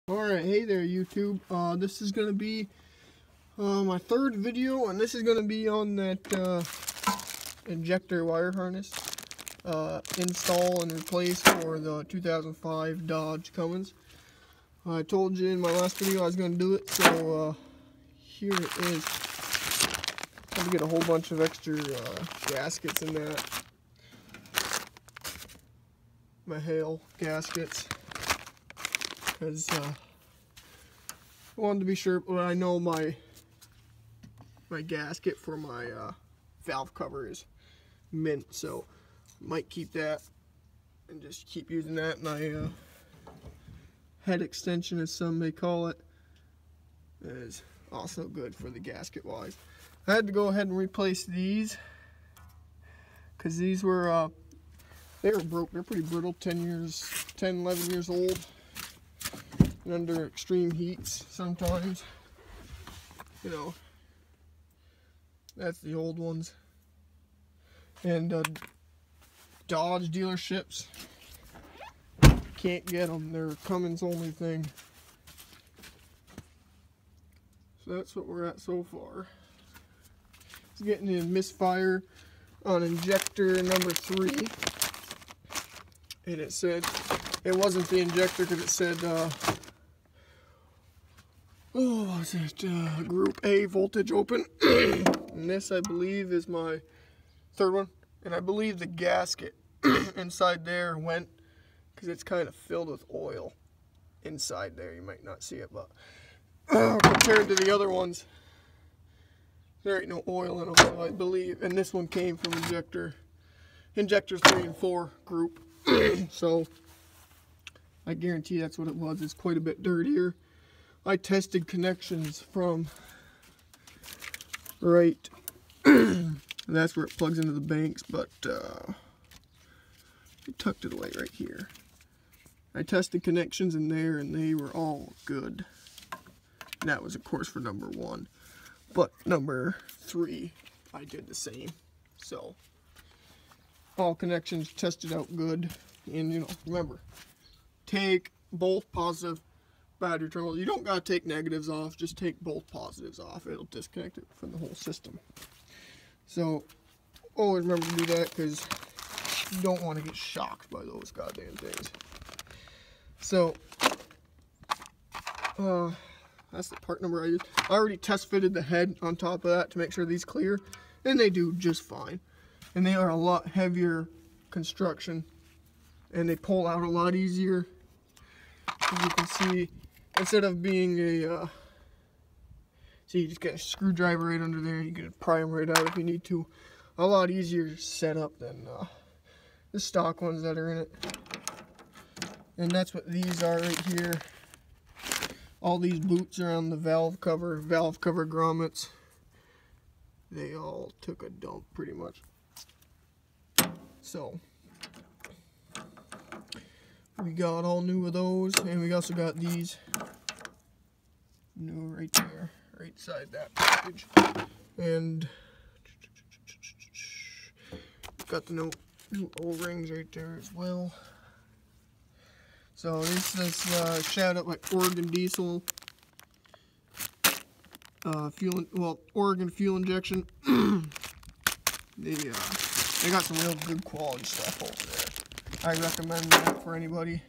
Alright, hey there YouTube. This is going to be my third video, and this is going to be on that injector wire harness install and replace for the 2005 Dodge Cummins. I told you in my last video I was going to do it, so here it is. I had to get a whole bunch of extra gaskets in that. My hail gaskets. Because I wanted to be sure, but I know my gasket for my valve cover is mint, so might keep that and just keep using that. My head extension, as some may call it, is also good for the gasket wise. I had to go ahead and replace these because these were they were broke. They're pretty brittle, 11 years old. Under extreme heats sometimes, you know, that's the old ones. And Dodge dealerships can't get them, they're Cummins only thing. So that's what we're at so far. It's getting in misfire on injector number 3, and it said it wasn't the injector because it said was it group A voltage open. And this, I believe, is my third one. And I believe the gasket inside there went, because it's kind of filled with oil inside there. You might not see it, but compared to the other ones, there ain't no oil in them, so I believe. And this one came from injectors 3 and 4 group. So I guarantee that's what it was. It's quite a bit dirtier. I tested connections from right, that's where it plugs into the banks, but I tucked it away right here. I tested connections in there and they were all good. And that was, of course, for number 1. But number 3, I did the same. So, all connections tested out good. And, you know, remember, take both positive battery terminals. You don't gotta take negatives off, just take both positives off. It'll disconnect it from the whole system. So always remember to do that, because you don't want to get shocked by those goddamn things. So that's the part number I used. I already test fitted the head on top of that to make sure these clear, and they do just fine. And they are a lot heavier construction, and they pull out a lot easier. As you can see, instead of being a, see, you just get a screwdriver right under there, you can pry them right out if you need to. A lot easier setup than the stock ones that are in it. And that's what these are right here. All these boots are on the valve cover grommets. They all took a dump pretty much. So we got all new of those, and we also got these new right there, right inside that package. And got the new O-rings right there as well. So this is shout out like Oregon diesel Oregon fuel injection. They got some real good quality stuff over there. I recommend that for anybody.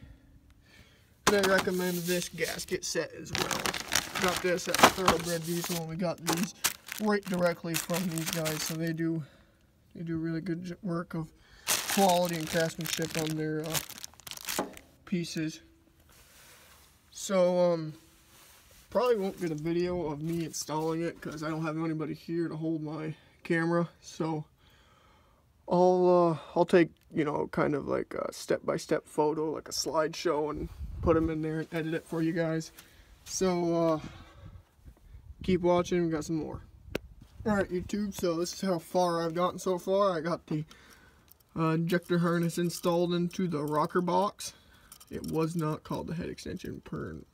And I recommend this gasket set as well. Got this at Thoroughbred Diesel, and we got these right directly from these guys. So they do really good work of quality and craftsmanship on their pieces. So probably won't get a video of me installing it because I don't have anybody here to hold my camera. So I'll take, you know, kind of like a step-by-step photo, like a slideshow, and put them in there and edit it for you guys. So keep watching, we got some more. Alright YouTube, so this is how far I've gotten so far. I got the injector harness installed into the rocker box. It was not called the head extension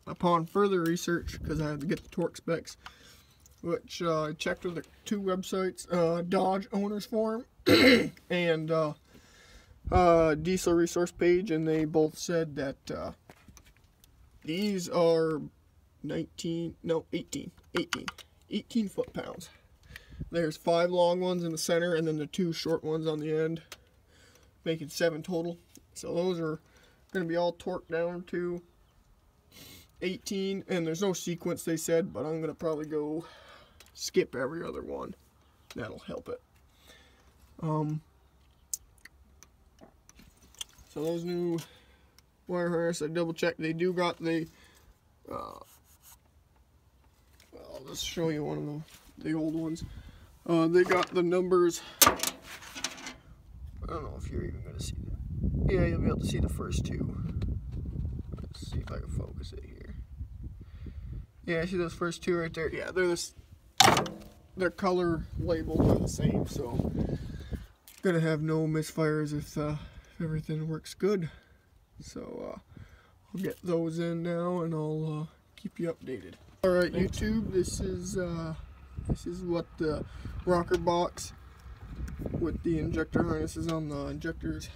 upon further research, because I had to get the torque specs, which I checked with the 2 websites, Dodge Owners Forum and Diesel Resource Page, and they both said that These are 18 foot-pounds. There's 5 long ones in the center and then the 2 short ones on the end, making 7 total. So those are going to be all torqued down to 18, and there's no sequence they said, but I'm going to probably go skip every other one. That'll help it. So those new wire harness, I double checked, they do got the well, I'll just show you one of the old ones. They got the numbers. I don't know if you're even going to see that. Yeah, you'll be able to see the first 2. Let's see if I can focus it here. Yeah, see those first 2 right there? Yeah, their color labels are the same, so gonna have no misfires if everything works good. So I'll get those in now, and I'll keep you updated. All right, YouTube. This is what the rocker box with the injector harnesses on the injectors.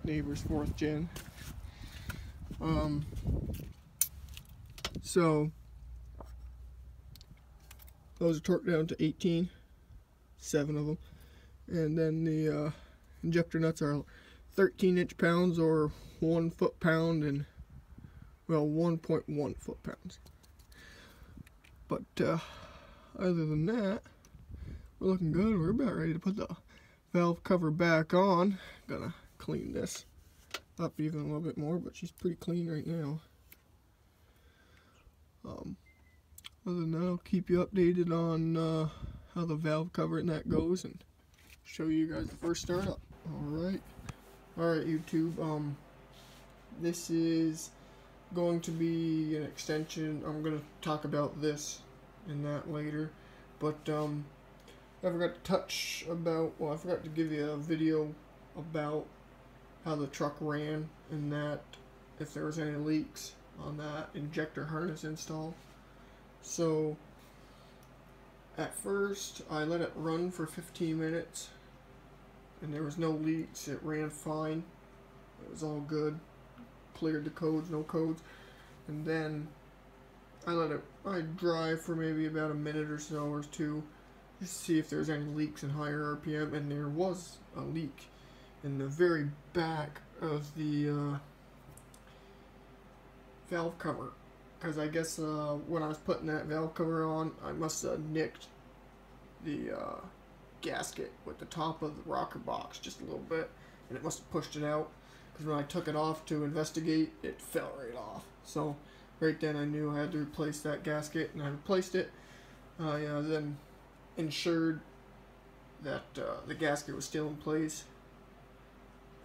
Neighbor's 4th gen. So those are torqued down to 18, 7 of them, and then the injector nuts are 13 inch-pounds or 1 foot-pound, and well, 1.1 foot-pounds. But other than that, we're looking good. We're about ready to put the valve cover back on. Gonna clean this up even a little bit more, but she's pretty clean right now. Other than that, I'll keep you updated on how the valve cover and that goes, and show you guys the first startup. Alright, YouTube. This is going to be an extension. I'm going to talk about this and that later, but I forgot to touch about, well, I forgot to give you a video about how the truck ran, and that if there was any leaks on that injector harness install. So at first I let it run for 15 minutes and there was no leaks. It ran fine. It was all good. Cleared the codes, no codes. And then I let it drive for maybe about a minute or so or 2 just to see if there's any leaks in higher RPM, and there was a leak in the very back of the valve cover, because I guess when I was putting that valve cover on, I must have nicked the gasket with the top of the rocker box just a little bit, and it must have pushed it out, because when I took it off to investigate, it fell right off. So right then I knew I had to replace that gasket, and I replaced it. I then ensured that the gasket was still in place,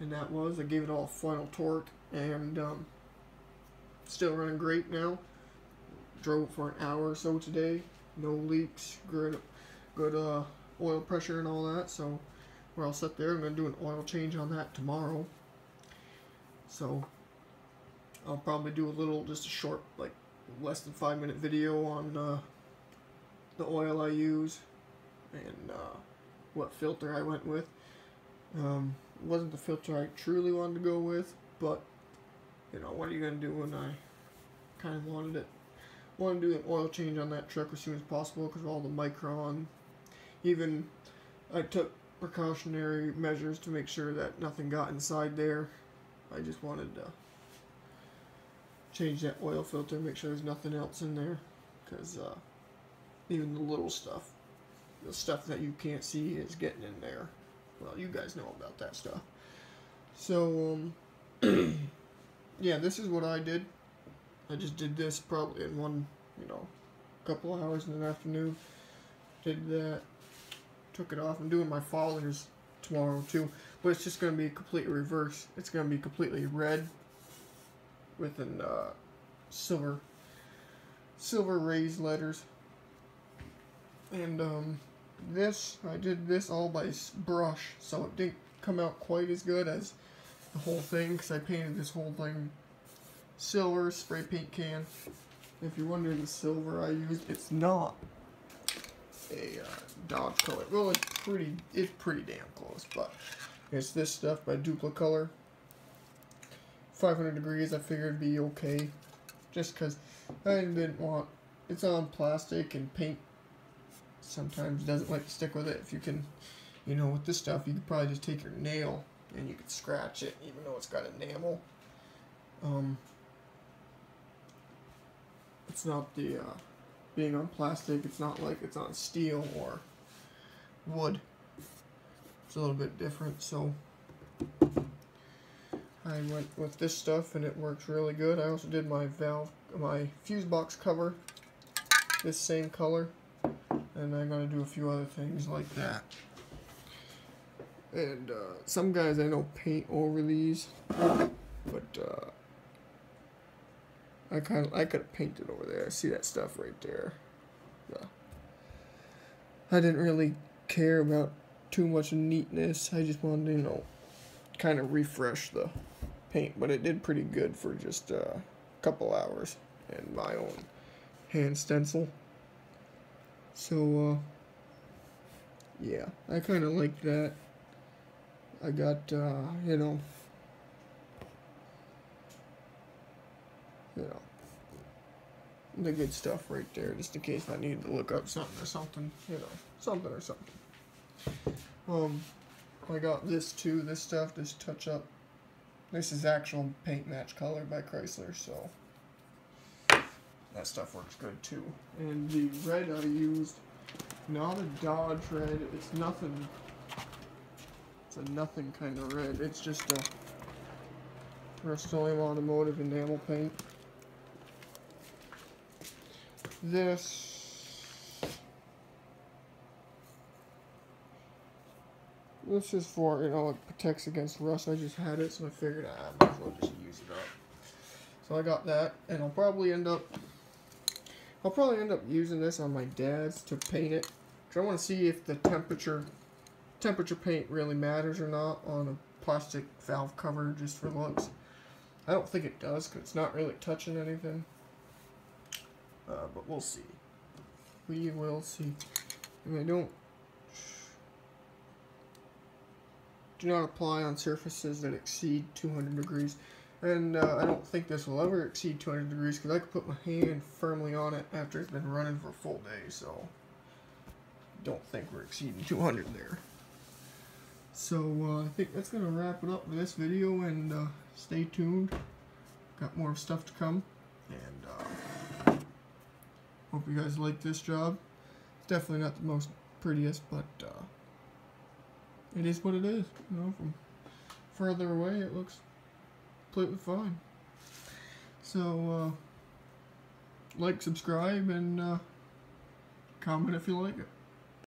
and that was. I gave it all final torque, and still running great now. Drove for an hour or so today, no leaks, good oil pressure and all that, so we're all set there. I'm going to do an oil change on that tomorrow, so I'll probably do just a short, like less than 5-minute video on the oil I use and what filter I went with. It wasn't the filter I truly wanted to go with, but you know, what are you going to do when I kind of wanted to do an oil change on that truck as soon as possible because of all the micron. Even I took precautionary measures to make sure that nothing got inside there. I just wanted to change that oil filter, make sure there's nothing else in there, because even the little stuff, the stuff that you can't see, is getting in there. Well, you guys know about that stuff. So yeah, this is what I did. I just did this probably in one, couple of hours in the afternoon. Did that, took it off. I'm doing my father's tomorrow too, but it's just going to be completely reverse. It's going to be completely red with an silver raised letters. And I did this all by brush, so it didn't come out quite as good as the whole thing, because I painted this whole thing silver spray paint can. If you're wondering the silver I used, it's not a Dodge color. Well, it's pretty damn close, but it's this stuff by Duplicolor 500 degrees, I figured it'd be okay. Just because I didn't want, it's on plastic and paint sometimes doesn't like to stick with it. If you can, you know, with this stuff, you could probably just take your nail and you could scratch it, even though it's got enamel. It's not the, being on plastic, it's not like it's on steel or wood. It's a little bit different, so I went with this stuff and it works really good. I also did my fuse box cover this same color, and I'm going to do a few other things like that. And some guys I know paint over these, but I could have painted over there. See that stuff right there? I didn't really care about too much neatness. I just wanted to, you know, kind of refresh the paint, but it did pretty good for just a couple hours and my own hand stencil. So yeah, I kind of like that. I got you know, the good stuff right there, just in case I needed to look up something or something, you know, something or something. I got this too, this stuff, this touch-up. This is actual paint match color by Chrysler, so that stuff works good too. And the red I used, not a Dodge red, it's nothing, it's a nothing kind of red, it's just a Rust-Oleum Automotive enamel paint. This is for, you know, it protects against rust. I just had it, so I figured I might as well just use it up. So I got that, and I'll probably end up using this on my dad's to paint it. Cause I want to see if the temperature paint really matters or not on a plastic valve cover just for looks. I don't think it does, because it's not really touching anything. But we'll see. We will see. And I do not apply on surfaces that exceed 200 degrees. And I don't think this will ever exceed 200 degrees because I can put my hand firmly on it after it's been running for a full day. So don't think we're exceeding 200 there. So I think that's going to wrap it up for this video, and stay tuned. Got more stuff to come. And hope you guys like this job. It's definitely not the most prettiest, but it is what it is. You know, from further away, it looks completely fine. So, like, subscribe, and comment if you like it.